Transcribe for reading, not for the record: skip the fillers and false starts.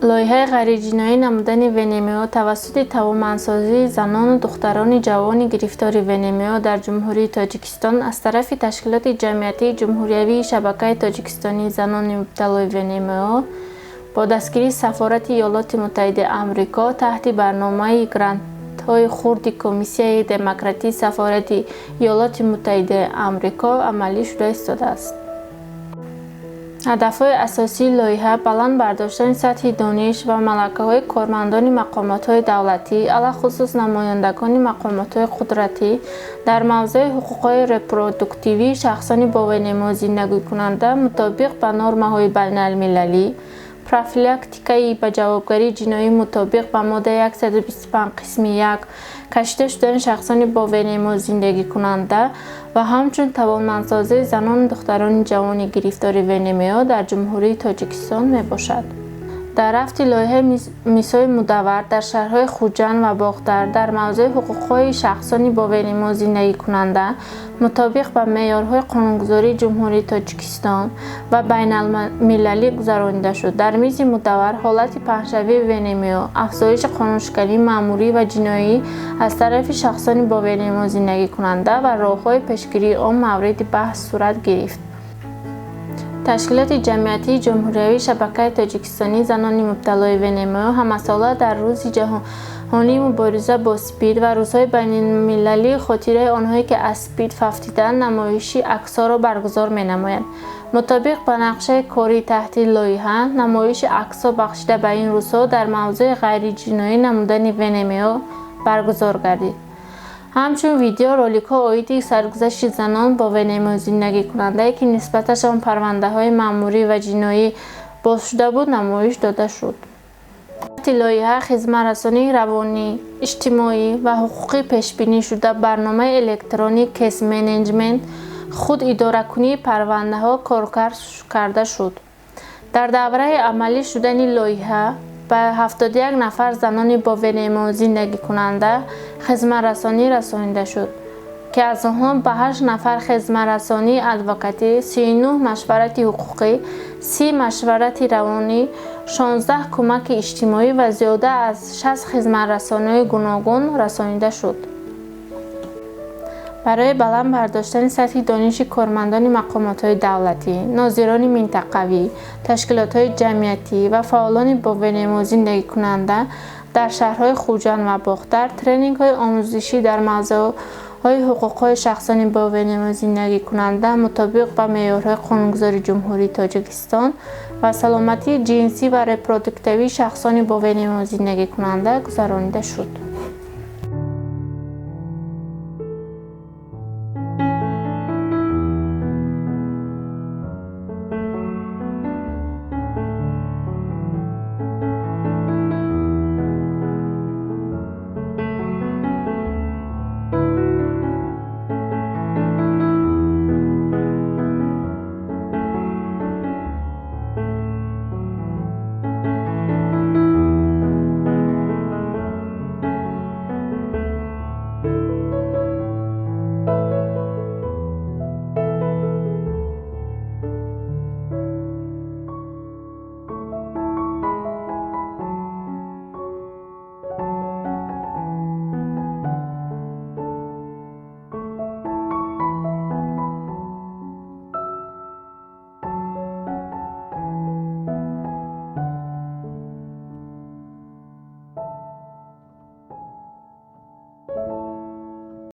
لایحه غیرجنایی نمودن ونمو توسط توانمندسازی زنان و دختران جوان گرفتار ونمو در جمهوری تاجیکستان از طرف تشکیلات جمعیتی جمهوری شبکه تاجیکستانی زنان مبتلای ونمو با دستگیری سفارت ایالات متحده آمریکا تحت برنامه گرانت‌های خرد کمیسیون دموکراتی سفارت ایالات متحده آمریکا عملی شده ایستاده است. هدف‌های اساسی لایحه بلند برداشتن سطح دانش و ملکه‌های کارمندان مقامات‌های دولتی علخصوص نمایندگان مقامات‌های قدرتی در موضوع حقوق‌های رپرودوکتیوی شخصان با ونمو زندگی کننده مطابق با نرم‌های بین‌المللی، پروفیلاکتیکای به جوابگری جنایی مطابق با ماده 125 قسم 1 کشته شدن شخصان با ونمو زندگی کننده و همچون توانمندسازی زنان و دختران جوان گرفتار ونمو در جمهوری تاجیکستان می باشد. در رفت لایحه میسای مدور در شهرهای خوجند و باختر در موضوع حقوق‌های شخصانی با ونمو زندگی کننده مطابق با معیارهای قانونگذاری جمهوری تاجیکستان و بین المللی گذرانده شد. در میز مدور حالت پهن‌شوی ونمو، افزایش قانونشکنی مأموری و جنایی از طرف شخصانی با ونمو زندگی کننده و راه‌های پیشگیری آن مورد بحث صورت گرفت. تشکیلات جمعیتی جمهوری شبکه تاجیکستانی زنان مبتلای ونمو همساله در روز جهانی مبارزه با اسپید و روزهای بین‌المللی خاطره آنهایی که از اسپید ففتیدند نمایشی عکس‌ها را برگزار می‌نمایند. مطابق با نقشه کاری تحت لایحه نمایش عکس‌ها بخشیده به این روزها در موضوع غیرجنایی نمودن ونمو برگزار گردید. همچون ویدیو رولیک‌ها آیدی سرگذشت زنان با ونمو زندگی کننده که نسبتشان پرونده‌های مأموری و جنایی باز شده بود نمایش داده شد. لایحه خدمت‌رسانی روانی، اجتماعی و حقوقی پیشبینی شده برنامه الکترونیک کیس منیجمنت خود اداره کنی پرونده‌ها کارکرد کرده شد. در دوره عملی شدن لایحه به 71 نفر زنان با ونمو زندگی کننده خدمت رسانی رسانیده شد که از آنها به 8 نفر خدمت رسانی ادوکاتی، 39 مشورت حقوقی، 30 مشورت روانی، 16 کمک اجتماعی و زیاده از 60 خدمت رسانی گوناگون رسانیده شد. برای بلند برداشتن سطح دانش کارمندان مقامات‌های دولتی، ناظران منطقوی، تشکیلات‌های جمعیتی و فعالان با ونمو زندگی کننده در شهرهای خوجند و باختر ترینینگ‌های آموزشی در موضوع‌های حقوق‌های شخصان با ونمو زندگی کننده مطابق با معیارهای قانونگذاری جمهوری تاجیکستان و سلامتی جنسی و رپرودوکتیوی شخصان با ونمو زندگی کننده گذرانیده شد.